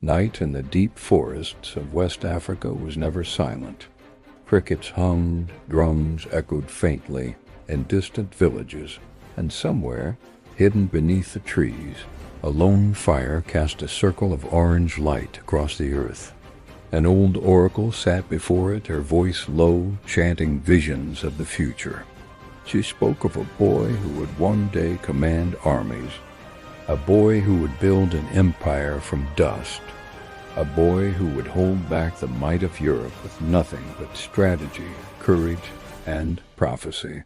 Night in the deep forests of West Africa was never silent. Crickets hummed, drums echoed faintly in distant villages, and somewhere, hidden beneath the trees, a lone fire cast a circle of orange light across the earth. An old oracle sat before it, her voice low, chanting visions of the future. She spoke of a boy who would one day command armies, a boy who would build an empire from dust, a boy who would hold back the might of Europe with nothing but strategy, courage, and prophecy.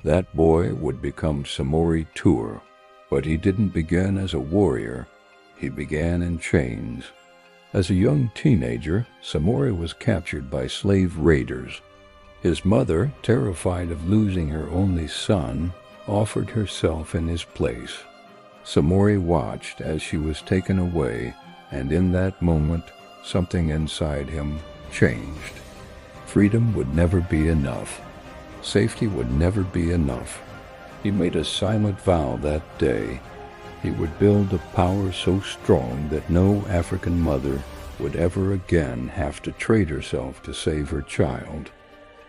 That boy would become Samori Tour, but he didn't begin as a warrior. He began in chains. As a young teenager, Samori was captured by slave raiders. His mother, terrified of losing her only son, offered herself in his place. Samori watched as she was taken away, and in that moment, something inside him changed. Freedom would never be enough. Safety would never be enough. He made a silent vow that day. He would build a power so strong that no African mother would ever again have to trade herself to save her child.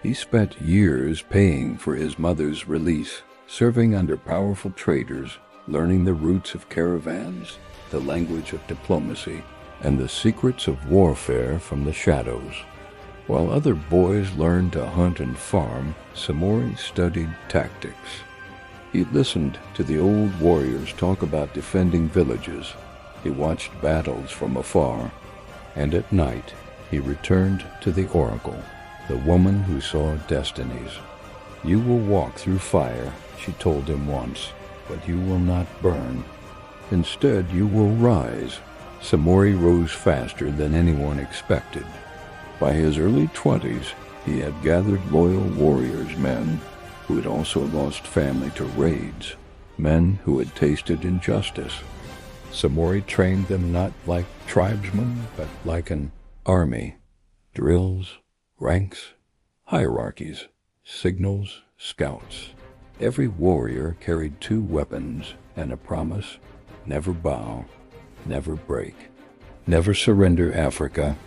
He spent years paying for his mother's release, serving under powerful traders, learning the routes of caravans, the language of diplomacy, and the secrets of warfare from the shadows. While other boys learned to hunt and farm, Samori studied tactics. He listened to the old warriors talk about defending villages. He watched battles from afar, and at night he returned to the oracle, the woman who saw destinies. "You will walk through fire," she told him once, "but you will not burn. Instead, you will rise." Samori rose faster than anyone expected. By his early 20s, he had gathered loyal warriors, men who had also lost family to raids, men who had tasted injustice. Samori trained them not like tribesmen, but like an army. Drills, ranks, hierarchies, signals, scouts. Every warrior carried 2 weapons and a promise: never bow, never break, never surrender Africa.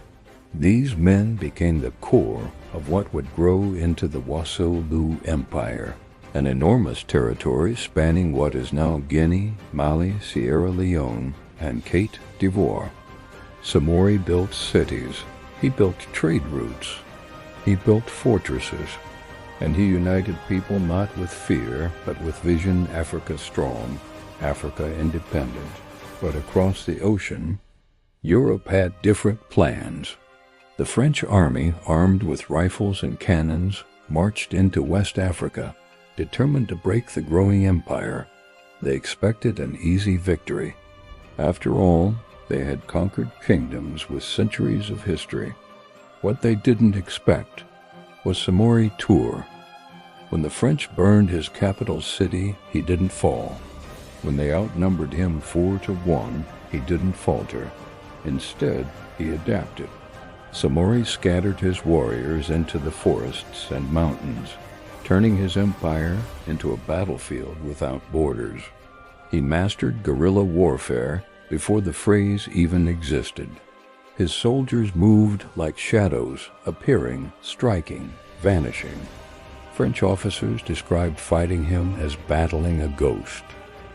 These men became the core of what would grow into the Wassoulou Empire, an enormous territory spanning what is now Guinea, Mali, Sierra Leone, and Cote d'Ivoire. Samori built cities. He built trade routes. He built fortresses. And he united people not with fear, but with vision. Africa strong, Africa independent. But across the ocean, Europe had different plans. The French army, armed with rifles and cannons, marched into West Africa, determined to break the growing empire. They expected an easy victory. After all, they had conquered kingdoms with centuries of history. What they didn't expect was Samori Tour. When the French burned his capital city, he didn't fall. When they outnumbered him 4-1, he didn't falter. Instead, he adapted. Samori scattered his warriors into the forests and mountains, turning his empire into a battlefield without borders. He mastered guerrilla warfare before the phrase even existed. His soldiers moved like shadows, appearing, striking, vanishing. French officers described fighting him as battling a ghost.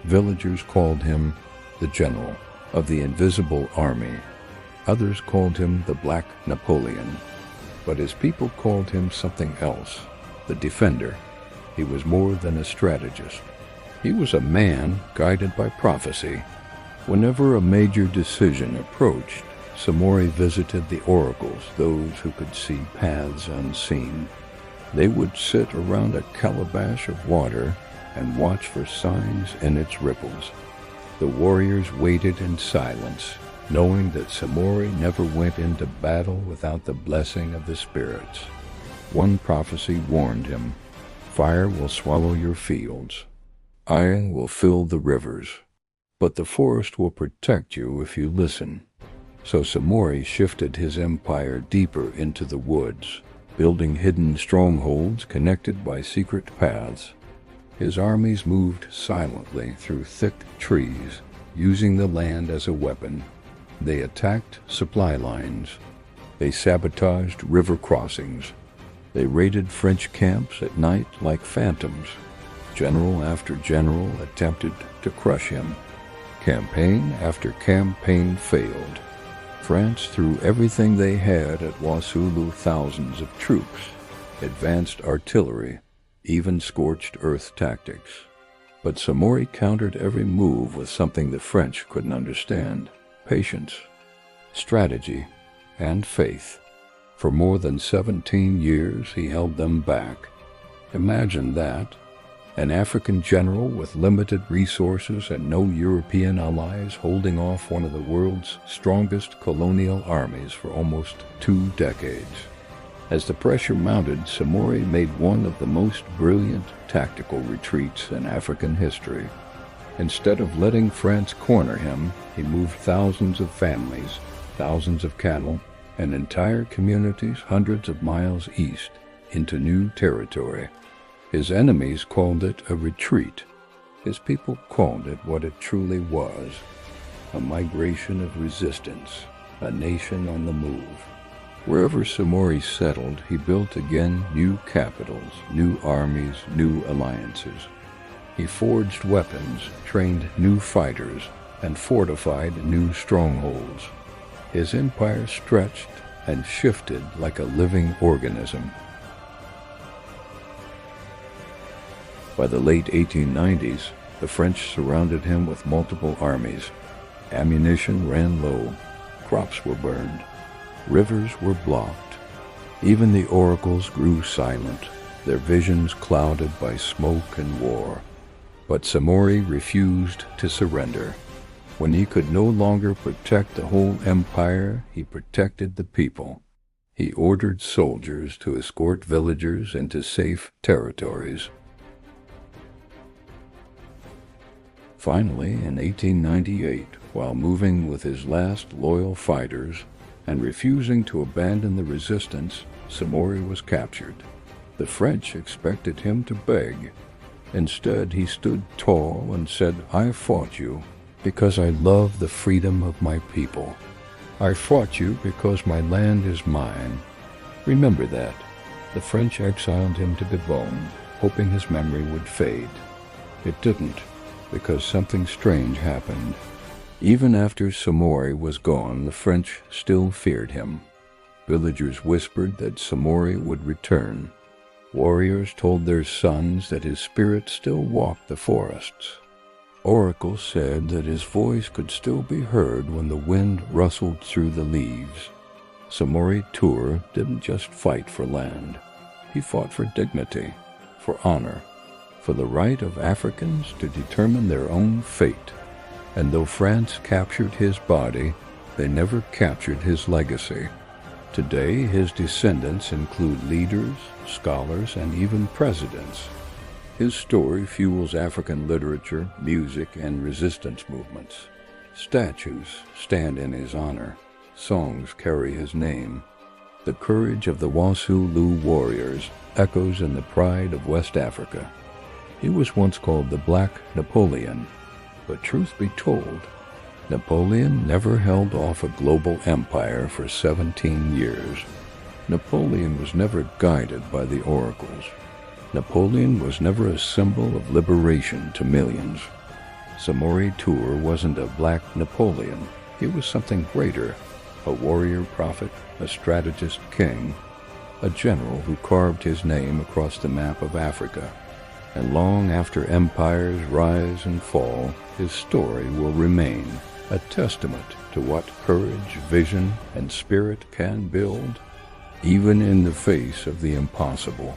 Villagers called him the general of the invisible army. Others called him the Black Napoleon, but his people called him something else, the defender. He was more than a strategist. He was a man guided by prophecy. Whenever a major decision approached, Samori visited the oracles, those who could see paths unseen. They would sit around a calabash of water and watch for signs in its ripples. The warriors waited in silence, knowing that Samori never went into battle without the blessing of the spirits. One prophecy warned him: fire will swallow your fields. Iron will fill the rivers. But the forest will protect you if you listen. So Samori shifted his empire deeper into the woods, building hidden strongholds connected by secret paths. His armies moved silently through thick trees, using the land as a weapon. They attacked supply lines. They sabotaged river crossings. They raided French camps at night like phantoms. General after general attempted to crush him. Campaign after campaign failed. France threw everything they had at Wassoulou, thousands of troops, advanced artillery, even scorched earth tactics. But Samori countered every move with something the French couldn't understand: patience, strategy, and faith. For more than 17 years he held them back. Imagine that. An African general with limited resources and no European allies holding off one of the world's strongest colonial armies for almost 2 decades. As the pressure mounted, Samori made one of the most brilliant tactical retreats in African history. Instead of letting France corner him, he moved thousands of families, thousands of cattle, and entire communities hundreds of miles east into new territory. His enemies called it a retreat. His people called it what it truly was: a migration of resistance, a nation on the move. Wherever Samori settled, he built again new capitals, new armies, new alliances. He forged weapons, trained new fighters, and fortified new strongholds. His empire stretched and shifted like a living organism. By the late 1890s, the French surrounded him with multiple armies. Ammunition ran low, crops were burned, rivers were blocked. Even the oracles grew silent, their visions clouded by smoke and war. But Samori refused to surrender. When he could no longer protect the whole empire, he protected the people. He ordered soldiers to escort villagers into safe territories. Finally, in 1898, while moving with his last loyal fighters and refusing to abandon the resistance, Samori was captured. The French expected him to beg. Instead, he stood tall and said, "I fought you because I love the freedom of my people. I fought you because my land is mine." Remember that. The French exiled him to Gabon, hoping his memory would fade. It didn't, because something strange happened. Even after Samori was gone, the French still feared him. Villagers whispered that Samori would return. Warriors told their sons that his spirit still walked the forests. Oracles said that his voice could still be heard when the wind rustled through the leaves. Samori Toure didn't just fight for land. He fought for dignity, for honor, for the right of Africans to determine their own fate. And though France captured his body, they never captured his legacy. Today, his descendants include leaders, scholars, and even presidents. His story fuels African literature, music, and resistance movements. Statues stand in his honor. Songs carry his name. The courage of the Wassoulou warriors echoes in the pride of West Africa. He was once called the Black Napoleon, but truth be told, Napoleon never held off a global empire for 17 years. Napoleon was never guided by the oracles. Napoleon was never a symbol of liberation to millions. Samori Toure wasn't a Black Napoleon. He was something greater, a warrior prophet, a strategist king, a general who carved his name across the map of Africa. And long after empires rise and fall, his story will remain a testament to what courage, vision, and spirit can build, even in the face of the impossible.